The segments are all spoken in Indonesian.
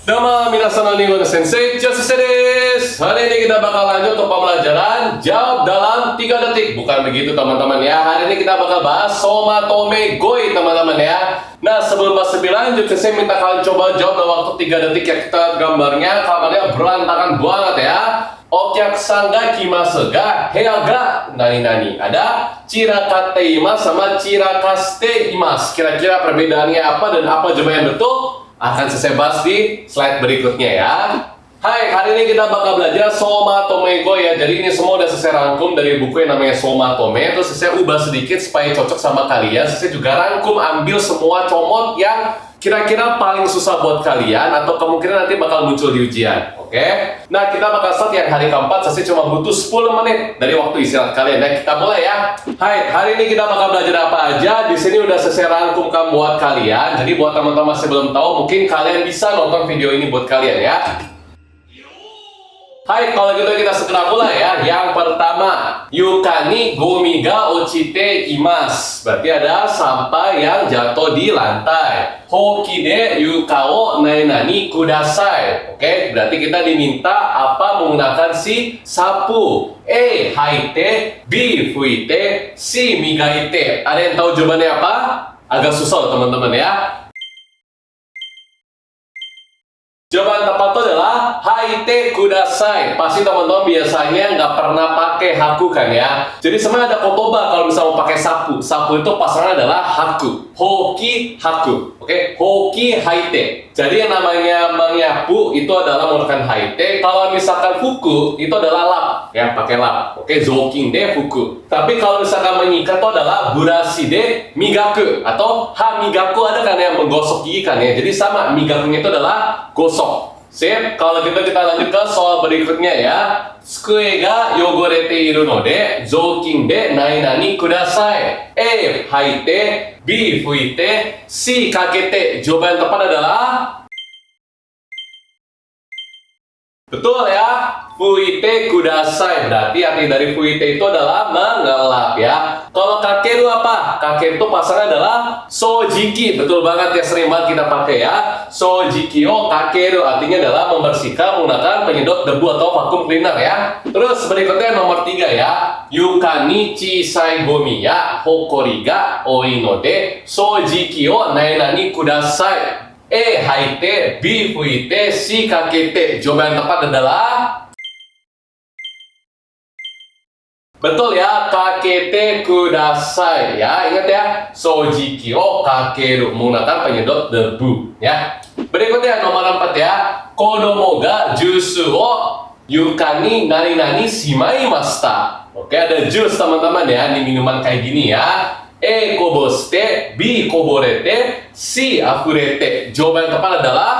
Nama minasan Nihon Sensei Joseph desu. Hari ini kita bakal lanjut untuk pembelajaran jawab dalam 3 detik. Bukan begitu teman-teman ya. Hari ini kita bakal bahas somatome goi teman-teman ya. Nah sebelum bahas lebih lanjut, saya minta kalian coba jawab dalam waktu 3 detik ya. Kita gambarnya berantakan banget ya. Okyaksan ga kimasu ga heya ga nani-nani. Ada chirakate imasu sama chirakaste imasu. Kira-kira perbedaannya apa dan apa jawaban yang betul? Akan saya bahas di slide berikutnya ya. Hai, hari ini kita bakal belajar somatome goi ya. Jadi ini semua udah saya rangkum dari buku yang namanya Somatome. Terus saya ubah sedikit supaya cocok sama kalian. Saya juga rangkum ambil semua comot yang kira-kira paling susah buat kalian atau kemungkinan nanti bakal muncul di ujian. Oke? Nah, kita bakal start yang hari keempat. Saya cuma butuh 10 menit dari waktu istirahat kalian. Nah, kita mulai ya. Hai, hari ini kita bakal belajar apa aja. Di sini udah saya rangkumkan buat kalian. Jadi buat teman-teman masih belum tahu, mungkin kalian bisa nonton video ini buat kalian ya. Hai, kalau gitu kita segera mulai ya. Yang pertama, yuka ni gomi ga ochite imasu. Berarti ada sampah yang jatuh di lantai. Hoki de yuka o nai-nani kudasai. Oke, berarti kita diminta apa menggunakan si sapu. A, haite, B, fuite, C, migaite. Ada yang tahu jawabannya apa? Agak susah teman-teman ya. Jawaban tepat itu adalah haite kudasai. Pasti teman-teman biasanya nggak pernah pakai haku kan ya. Jadi sebenarnya ada kotoba kalau misalnya mau pakai sapu. Sapu itu pasangan adalah haku. Hoki haku. Oke, hoki haite. Jadi yang namanya menyapu itu adalah menggunakan haite. Kalau misalkan fuku itu adalah lap, ya pakai lap. Oke, zokin de fuku. Tapi kalau misalkan menyikat itu adalah burashi de migaku atau hamigaku, ada kan yang menggosok gigi kan ya. Jadi sama, migakunya itu adalah gosok. Sip, kalau gitu kita lanjut ke soal berikutnya ya. Tsukue ga yogorete iru node zokin de nai-nani kudasai. A, haite, B, fuite, C, kakete. Jawaban yang tepat adalah betul ya, fuite kudasai. Berarti arti dari fuite itu adalah mengelap ya. Kalau kakeru apa? Kakeru itu pasangan adalah sojiki. Betul banget ya, sering banget kita pakai ya. Sojiki o kakeru artinya adalah membersihkan menggunakan penyedot debu atau vacuum cleaner ya. Terus berikutnya nomor 3 ya. Yuka ni chisai gomi ya hokori ga oi node sojiki o nai-nani kudasai. E, haite, B, fuite, C, kakete. Jawaban yang tepat adalah betul ya, kakete kudasai ya. Ingat ya, sojiki o kakeru, menggunakan penyedot debu ya. Berikutnya nomor 4 ya. Kodomo ga jusu o yuka ni nani-nani shimaimashita. Oke, ada jus teman-teman ya, di minuman kayak gini ya. E, koboste, B, koborete, C, afurete. Jawaban yang tepat adalah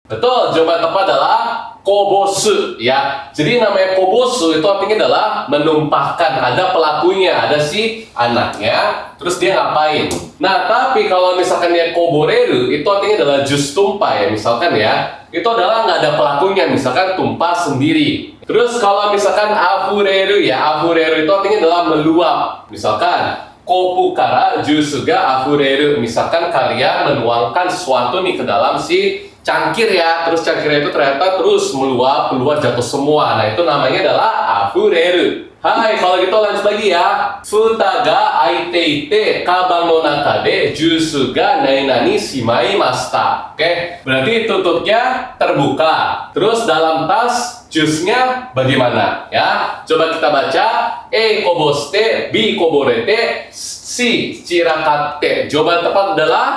betul, jawaban tepat adalah kobosu ya. Jadi namanya kobosu itu artinya adalah menumpahkan. Ada pelakunya, ada si anaknya, terus dia ngapain. Nah, tapi kalau misalkan dia koboreru, itu artinya adalah jus tumpah ya. Misalkan ya, itu adalah nggak ada pelakunya, misalkan tumpah sendiri. Terus kalau misalkan afureru ya, afureru itu artinya adalah meluap. Misalkan kopu kara jusu ga afureru. Misalkan kalian menuangkan sesuatu nih ke dalam si cangkir ya, terus cangkirnya itu ternyata terus meluap, keluar jatuh semua. Nah, itu namanya adalah afureru. Hai, kalau gitu lanjut lagi ya. Futa ga aite kabang no naka de jusu ga nai-nani shimaimashita. Oke, berarti tutupnya terbuka. Terus dalam tas jusnya bagaimana ya? Coba kita baca. E, koboste, B, koborete, C, chirakate. Jawaban tepat adalah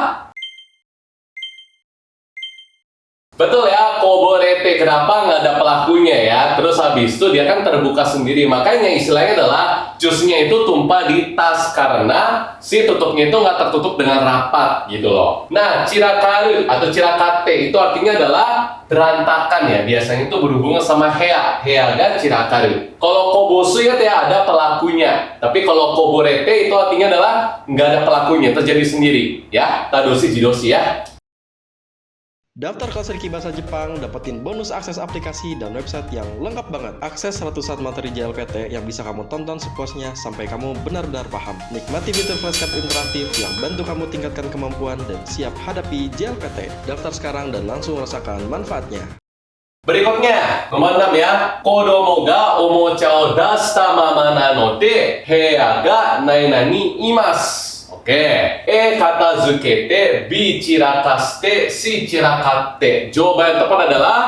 betul ya, koborete. Kenapa nggak ada pelakunya ya? Terus habis itu dia kan terbuka sendiri. Makanya istilahnya adalah jusnya itu tumpah di tas karena si tutupnya itu nggak tertutup dengan rapat gitu loh. Nah, chirakaru atau chirakate itu artinya adalah berantakan ya. Biasanya itu berhubungan sama heya. Heya ga chirakaru. Kalau kobosu ya ada pelakunya. Tapi kalau koborete itu artinya adalah nggak ada pelakunya, terjadi sendiri ya. Tadoshi jidoshi ya. Daftar kelas Riki Bahasa Jepang, dapetin bonus akses aplikasi dan website yang lengkap banget. Akses ratusan materi JLPT yang bisa kamu tonton sepuasnya sampai kamu benar-benar paham. Nikmati fitur flashcard interaktif yang bantu kamu tingkatkan kemampuan dan siap hadapi JLPT. Daftar sekarang dan langsung rasakan manfaatnya. Berikutnya, nomor 6 ya. Kodomo ga omocha o dashita mama nanode, heya ga nai-nani imasu. Oke, katazukete, B chirakashite, C chirakatte. Jawaban yang tepat adalah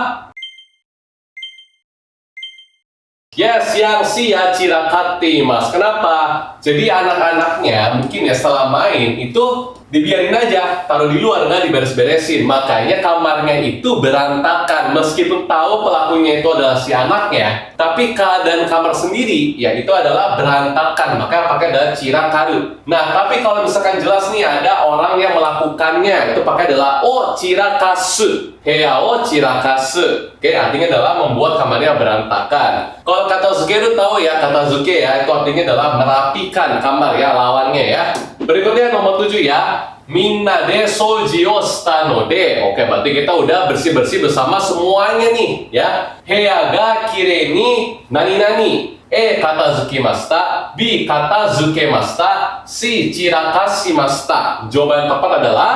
yes, yang C ya, chirakatte mas. Kenapa? Jadi anak-anaknya mungkin ya setelah main itu dibiarin aja, taruh di luar, nggak diberes-beresin. Makanya kamarnya itu berantakan. Meskipun tahu pelakunya itu adalah si anaknya, tapi keadaan kamar sendiri, ya itu adalah berantakan. Maka pakai adalah chirakaru. Nah, tapi kalau misalkan jelas nih ada orang yang melakukannya, itu pakai adalah o chirakasu. Heya o chirakasu. Oke, artinya adalah membuat kamarnya berantakan. Kalau kata zuke tahu ya, kata zuke ya, itu artinya adalah merapikan kamar ya, lawannya ya. Berikutnya nomor 7 ya. Minna de souji o shita node. Oke, berarti kita udah bersih-bersih bersama semuanya nih ya. Heya ga kirei ni nani-nani. Katazukimashita. B katazukemashita. C chirakashimashita. Jawaban yang tepat adalah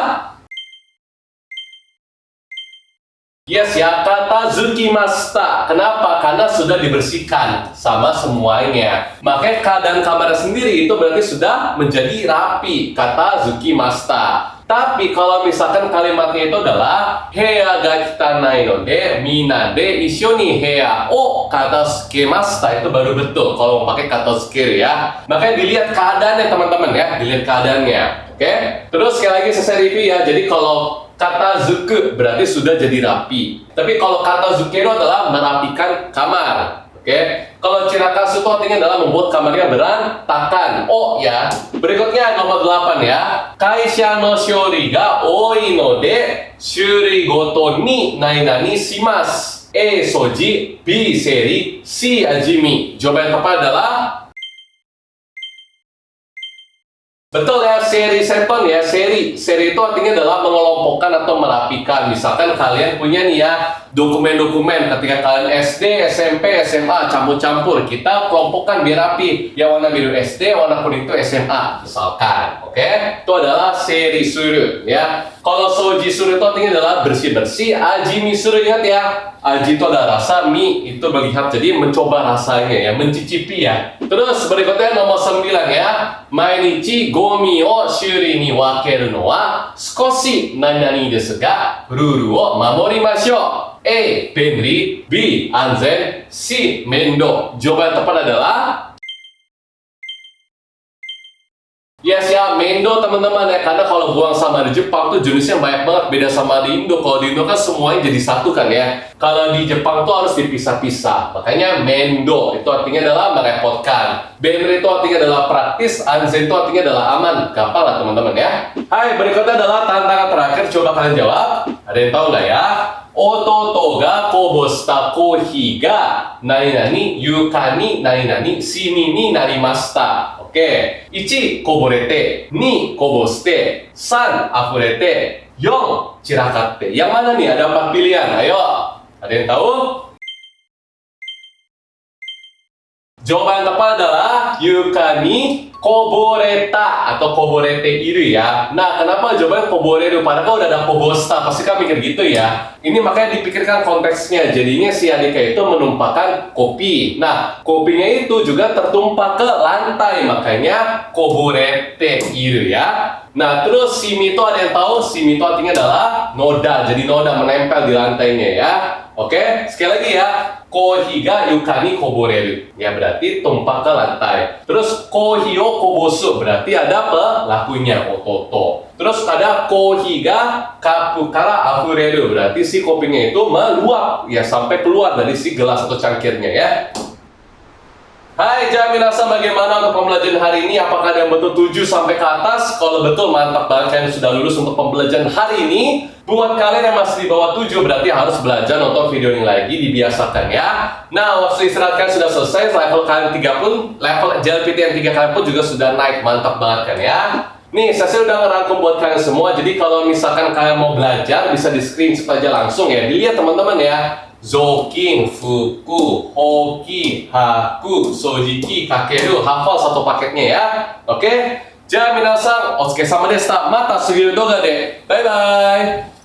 yes ya, katazukimashita. Kenapa? Karena sudah dibersihkan sama semuanya. Makanya keadaan kamar sendiri itu berarti sudah menjadi rapi. Katazukimashita. Tapi kalau misalkan kalimatnya itu adalah heya ga kitanai node minna de issho ni heya o katazukemashita, itu baru betul kalau mau pakai katazukeru ya. Makanya dilihat keadaannya teman-teman ya, dilihat keadaannya. Oke? Terus sekali lagi saya review ya. Jadi kalau kata zuku berarti sudah jadi rapi. Tapi kalau kata zukeru adalah merapikan kamar. Oke. Kalau chirakasu itu artinya adalah membuat kamarnya berantakan. Oh ya. Berikutnya nomor 8 ya. Kaisha no shori ga oi node shurui goto ni nai-nani shimasu. A soji, B seri, C ajimi. Jawaban yang tepat adalah betul ya, seri seton ya, seri. Seri itu artinya adalah mengelompokkan atau merapikan. Misalkan kalian punya nih ya, dokumen-dokumen ketika kalian SD, SMP, SMA, campur-campur. Kita kelompokkan biar rapi. Yang warna biru SD, warna kuning itu SMA, misalkan. Oke? Itu adalah seri suru ya. Kalau soji suru itu artinya adalah bersih-bersih. Ajimi suru, ingat ya. Aji itu ada rasa, mi itu melihat, jadi mencoba rasanya ya, mencicipi ya. Terus berikutnya nomor 9 ya. Mainichi gomi o shuri ni wakeru no wa sukoshi nani-nani desu ga ruru o mamorimashou. A. Benri, B. Anzen, C. Mendo. Jawaban yang tepat adalah yes ya, mendo teman-teman ya. Karena kalau buang sampah di Jepang tuh jenisnya banyak banget, beda sama di Indo. Kalau di Indo kan semuanya jadi satu kan ya. Kalau di Jepang tuh harus dipisah-pisah. Makanya mendo itu artinya adalah merepotkan. Benri itu artinya adalah praktis. Anzen itu artinya adalah aman. Gampang lah teman-teman ya. Hai, berikutnya adalah tantangan terakhir. Coba kalian jawab. Ada yang tahu nggak ya? Ototo ga koboshita kohi ga nani-nani yuka ni nani-nani shimi ni narimashita. Oke, 1 koborete, 2 koboshite, 3 afurete, 4 chirakatte. Yang mana nih? Ada 4 pilihan. Ayo, ada yang tahu? Jawaban yang tepat adalah yuka ni koboreta atau koborete iru ya. Nah, kenapa jawaban koboreru? Padahal udah ada koboshita, pasti kan mikir gitu ya. Ini makanya dipikirkan konteksnya. Jadinya si Adika itu menumpahkan kopi. Nah, kopinya itu juga tertumpah ke lantai, makanya koborete iru ya. Nah, terus shimi itu ada yang tahu? Shimi itu artinya adalah noda. Jadi noda menempel di lantainya ya. Oke, sekali lagi ya. Kohi ga yuka ni koboreru. Ya, berarti tumpah ke lantai. Terus kohi o kobosu, berarti ada pelakunya, ototo. Terus ada kohi ga kapu kara afureru, berarti si kopinya itu meluap ya sampai keluar dari si gelas atau cangkirnya ya. Hai, Jaminasa, bagaimana untuk pembelajaran hari ini? Apakah ada yang betul 7 sampai ke atas? Kalau betul, mantap banget, kalian sudah lulus untuk pembelajaran hari ini. Buat kalian yang masih di bawah 7, berarti harus belajar nonton video ini lagi, dibiasakan ya. Nah, waktu istirahat kalian sudah selesai, level kalian 3 pun, level JLPT yang 3 kalian pun juga sudah naik, mantap banget kan ya. Nih, saya udah ngerangkum buat kalian semua. Jadi kalau misalkan kalian mau belajar, bisa di screenshot aja langsung ya. Dilihat teman-teman ya. Zokin, Fuku, Hoki, Haku, Sojiki, Kakeru. Hafal satu paketnya ya. Oke? Ja minasan, otsuke sama deshita. Mata sugiru doga de. Bye-bye.